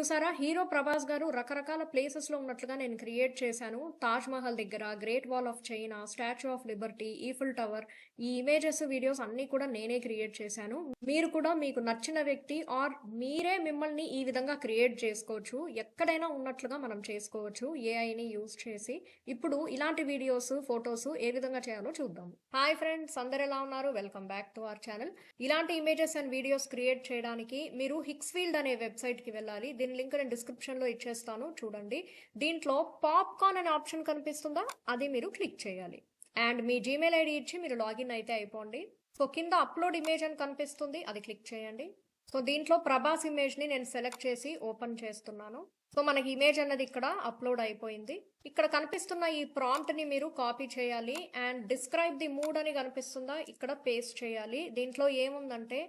చూసారా? హీరో 'ప్రభాస్' గారు రకరకాల ప్లేసెస్‌లో ఉన్నట్లుగా నేను క్రియేట్ చేశాను. 'తాజ్ మహల్' దగ్గర, 'great wall of China', 'statue of Liberty', 'Eiffel tower' ఈ ఇమేజెస్, వీడియోస్ అన్నీ కూడా నేనే క్రియేట్ చేశాను. మీరు కూడా మీకు నచ్చిన వ్యక్తి ఆర్ మీరే మిమ్మల్ని ఈ విధంగా క్రియేట్ చేసుకోవచ్చు. ఎక్కడైనా ఉన్నట్లుగా మనం చేసుకోవచ్చు ఏఐని యూజ్ చేసి. ఇప్పుడు ఇలాంటి వీడియోస్, ఫోటోస్ ఏ విధంగా చేయాలో చూద్దాం. హాయ్ ఫ్రెండ్స్, అందరు ఎలా ఉన్నారు? Welcome back to our channel. ఇలాంటి ఇమేజెస్ అండ్ వీడియోస్ క్రియేట్ చేయడానికి మీరు హిక్స్ఫీల్డ్ అనే వెబ్సైట్‌కి వెళ్ళాలి. దీని లింక్ నేను డిస్క్రిప్షన్‌లో ఇచ్చేస్తాను చూడండి. దీంట్లో పాప్‌కార్న్ అనే ఆప్షన్ కనిపిస్తుందా? అది మీరు క్లిక్ చేయాలి. అండ్ మీ జీమెయిల్ ఐడీ ఇచ్చి మీరు లాగిన్ అయితే అయిపోండి. సో కింద అప్లోడ్ ఇమేజ్ అని కనిపిస్తుంది, అది క్లిక్ చేయండి. సో దీంట్లో ప్రభాస్ ఇమేజ్‌ని నేను సెలెక్ట్ చేసి ఓపెన్ చేస్తున్నాను. సో మనకి ఇమేజ్ అన్నది ఇక్కడ అప్లోడ్ అయిపోయింది. ఇక్కడ కనిపిస్తున్న ఈ ప్రాంప్ట్‌ని మీరు కాపీ చేయాలి. అండ్ డిస్క్రైబ్ ది మూడ్ అని కనిపిస్తుందా? ఇక్కడ పేస్ట్ చేయాలి. దీంట్లో ఏముందంటే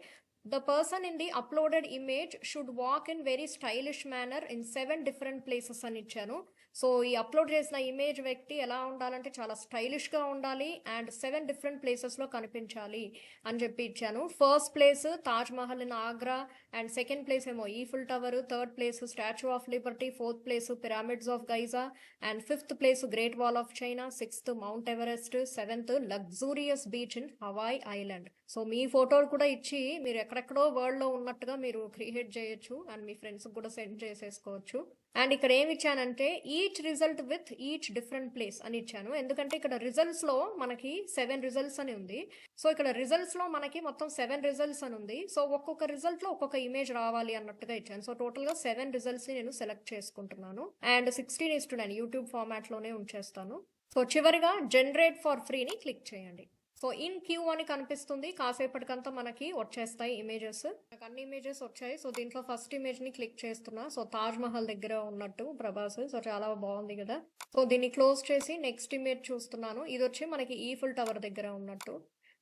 the person in the uploaded image should walk in very stylish manner in 7 different places అని ఇచ్చాను. సో ఈ అప్లోడ్ చేసిన ఇమేజ్ వ్యక్తి ఎలా ఉండాలంటే చాలా స్టైలిష్గా ఉండాలి అండ్ 7 డిఫరెంట్ ప్లేసెస్లో కనిపించాలి అని చెప్పి ఇచ్చాను. First place Taj Mahal in Agra, and second place ఏమో Eiffel tower, third place statue of liberty, fourth place pyramids of Giza, and fifth place great wall of China, sixth Mount Everest, seventh luxurious beach in Hawaii island. So మీ ఫోటోలు కూడా ఇచ్చి మీరు ఎక్కడెక్కడో వరల్డ్లో ఉన్నట్టుగా మీరు క్రియేట్ చేయొచ్చు అండ్ మీ ఫ్రెండ్స్కి కూడా సెండ్ చేసేసుకోవచ్చు. అండ్ ఇక్కడ ఏమి ఇచ్చానంటే each result with each different place అని ఇచ్చాను. ఎందుకంటే ఇక్కడ రిజల్ట్స్లో మనకి 7 రిజల్ట్స్ అని ఉంది. సో ఇక్కడ రిజల్ట్స్లో మనకి మొత్తం 7 రిజల్ట్స్ అని ఉంది. సో ఒక్కొక్క రిజల్ట్లో ఒక్కొక్క ఇమేజ్ రావాలి అన్నట్టుగా ఇచ్చాను. సో టోటల్గా 7 రిజల్ట్స్ని నేను సెలెక్ట్ చేసుకుంటున్నాను. అండ్ 16:9 యూట్యూబ్ ఫార్మాట్లోనే ఉంచేస్తాను. సో చివరిగా జనరేట్ ఫర్ ఫ్రీని క్లిక్ చేయండి. సో ఇన్ క్యూ అని కనిపిస్తుంది. కాసేపటికంతా మనకి వచ్చేస్తాయి ఇమేజెస్. నాకు అన్ని ఇమేజెస్ వచ్చాయి. సో దీంట్లో ఫస్ట్ ఇమేజ్ని క్లిక్ చేస్తున్నా. సో తాజ్ మహల్ దగ్గర ఉన్నట్టు ప్రభాస్. సో చాలా బాగుంది కదా. సో దీన్ని క్లోజ్ చేసి నెక్స్ట్ ఇమేజ్ చూస్తున్నాను. ఇది వచ్చి మనకి ఈఫిల్ టవర్ దగ్గర ఉన్నట్టు,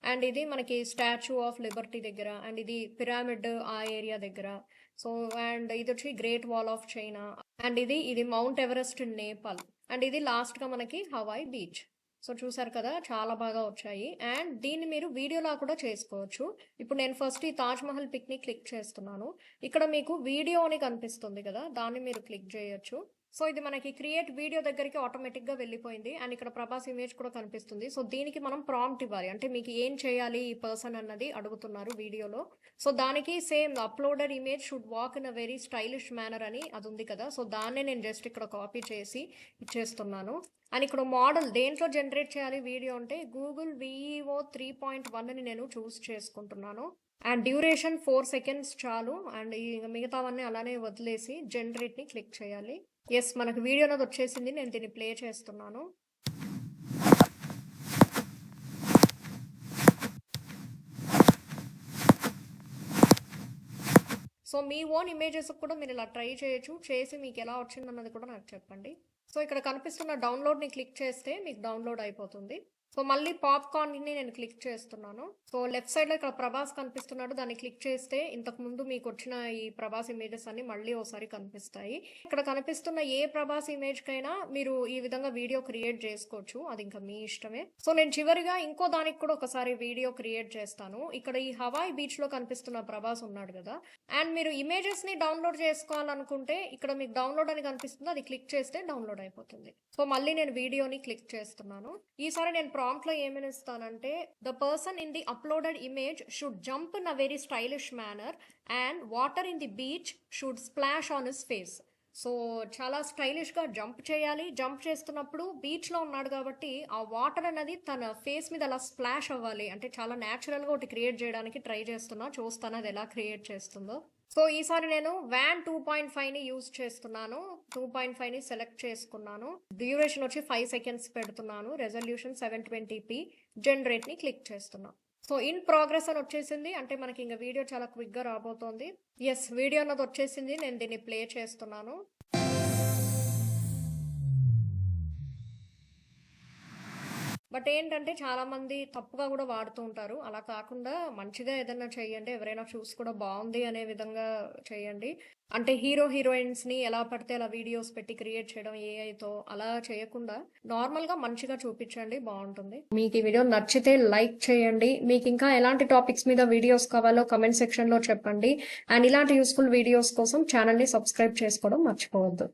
అండ్ ఇది మనకి స్టాచ్యూ ఆఫ్ లిబర్టీ దగ్గర, అండ్ ఇది పిరమిడ్ ఆ ఏరియా దగ్గర. సో అండ్ ఇది వచ్చి great wall of China, and ఇది Mount Everest in Nepal, and ఇది లాస్ట్గా మనకి హవాయ్ బీచ్. సో చూసారు కదా, చాలా బాగా వచ్చాయి. అండ్ దీన్ని మీరు వీడియోలా కూడా చేసుకోవచ్చు. ఇప్పుడు నేను ఫస్ట్ ఈ తాజ్ మహల్ పిక్ని క్లిక్ చేస్తున్నాను. ఇక్కడ మీకు వీడియో అని కనిపిస్తుంది కదా, దాన్ని మీరు క్లిక్ చేయొచ్చు. సో ఇది మనకి క్రియేట్ వీడియో దగ్గరికి ఆటోమేటిక్గా వెళ్ళిపోయింది. అండ్ ఇక్కడ ప్రభాస్ ఇమేజ్ కూడా కనిపిస్తుంది. సో దీనికి మనం ప్రాంప్ట్ ఇవ్వాలి, అంటే మీకు ఏం చేయాలి ఈ పర్సన్ అన్నది అడుగుతున్నారు వీడియోలో. సో దానికి same uploaded image should walk in a very stylish manner అని అది ఉంది కదా. సో దాన్నే నేను జస్ట్ ఇక్కడ కాపీ చేసి ఇచ్చేస్తున్నాను. అండ్ ఇక్కడ మోడల్ దేంట్లో జనరేట్ చేయాలి వీడియో అంటే గూగుల్ VEO 3.1 అని నేను చూస్ చేసుకుంటున్నాను. అండ్ డ్యూరేషన్ 4 సెకండ్స్ చాలు. అండ్ మిగతావన్నీ అలానే వదిలేసి జనరేట్ని క్లిక్ చేయాలి. ఎస్, మనకు వీడియో అనేది వచ్చేసింది. నేను దీన్ని ప్లే చేస్తున్నాను. సో మీ ఓన్ ఇమేజెస్ కూడా మీరు ఇలా ట్రై చేయొచ్చు. చేసి మీకు ఎలా వచ్చిందన్నది కూడా నాకు చెప్పండి. సో ఇక్కడ కనిపిస్తున్న డౌన్లోడ్ని క్లిక్ చేస్తే మీకు డౌన్లోడ్ అయిపోతుంది. సో మళ్ళీ పాప్కార్న్ని నేను క్లిక్ చేస్తున్నాను. సో లెఫ్ట్ సైడ్లో ఇక్కడ ప్రభాస్ కనిపిస్తున్నాడు, దాన్ని క్లిక్ చేస్తే ఇంతకు ముందు మీకు వచ్చిన ఈ ప్రభాస్ ఇమేజెస్ అన్ని మళ్ళీ ఒకసారి కనిపిస్తాయి. ఇక్కడ కనిపిస్తున్న ఏ ప్రభాస్ ఇమేజ్కైనా మీరు ఈ విధంగా వీడియో క్రియేట్ చేసుకోవచ్చు, అది ఇంకా మీ ఇష్టమే. సో నేను చివరిగా ఇంకో దానికి కూడా ఒకసారి వీడియో క్రియేట్ చేస్తాను. ఇక్కడ ఈ హవాయ్ బీచ్లో కనిపిస్తున్న ప్రభాస్ ఉన్నాడు కదా, అండ్ మీరు ఇమేజెస్ని డౌన్లోడ్ చేసుకోవాలనుకుంటే ఇక్కడ మీకు డౌన్లోడ్ అని కనిపిస్తుంది, అది క్లిక్ చేస్తే డౌన్లోడ్ అయిపోతుంది. సో మళ్ళీ నేను వీడియోని క్లిక్ చేస్తున్నాను. ఈసారి నేను ప్రాంప్ట్లో ఏమని ఇస్తానంటే the person in the uploaded image should jump in a very stylish manner and water in the beach should splash on his face. So చాలా స్టైలిష్గా జంప్ చేయాలి. జంప్ చేస్తున్నప్పుడు బీచ్లో ఉన్నాడు కాబట్టి ఆ వాటర్ అనేది తన ఫేస్ మీద అలా స్ప్లాష్ అవ్వాలి. అంటే చాలా న్యాచురల్గా ఒకటి క్రియేట్ చేయడానికి ట్రై చేస్తున్నా, చూస్తాను అది ఎలా క్రియేట్ చేస్తుందో. సో ఈసారి నేను వ్యాన్ 2.5ని యూజ్ చేస్తున్నాను. 2.5ని సెలెక్ట్ చేసుకున్నాను. డ్యూరేషన్ వచ్చి 5 సెకండ్స్ పెడుతున్నాను. Resolution 720p. జనరేట్ని క్లిక్ చేస్తున్నాను. సో ఇన్ ప్రోగ్రెస్ అని వచ్చేసింది, అంటే మనకి ఇంకా వీడియో చాలా క్విక్గా రాబోతోంది. ఎస్, వీడియో అన్నది వచ్చేసింది. నేను దీన్ని ప్లే చేస్తున్నాను. బట్ ఏంటంటే చాలామంది తప్పుగా గూడా వాడుతూ ఉంటారు. అలా కాకుండా మంచిగా ఏదన్నా చేయండి. ఎవరైనా చూసి కూడా బావుంది అనే విధంగా చేయండి. అంటే హీరోయిన్స్‌ని ఎలా పడితే అలా వీడియోస్ పెట్టి క్రియేట్ చేయడం ఏఐతో అలా చేయకుండా నార్మల్‌గా మంచిగా చూపిచ్చండి బావుంటుంది. మీకు ఈ వీడియో నచ్చితే లైక్ చేయండి. మీకింకా ఎలాంటి టాపిక్స్ మీద వీడియోస్ కావాలో కామెంట్ సెక్షన్‌లో చెప్పండి. అండ్ ఇలాంటి యూజ్‌ఫుల్ వీడియోస్ కోసం ఛానెల్‌ని సబ్స్క్రైబ్ చేసుకోవడం మర్చిపోవద్దు.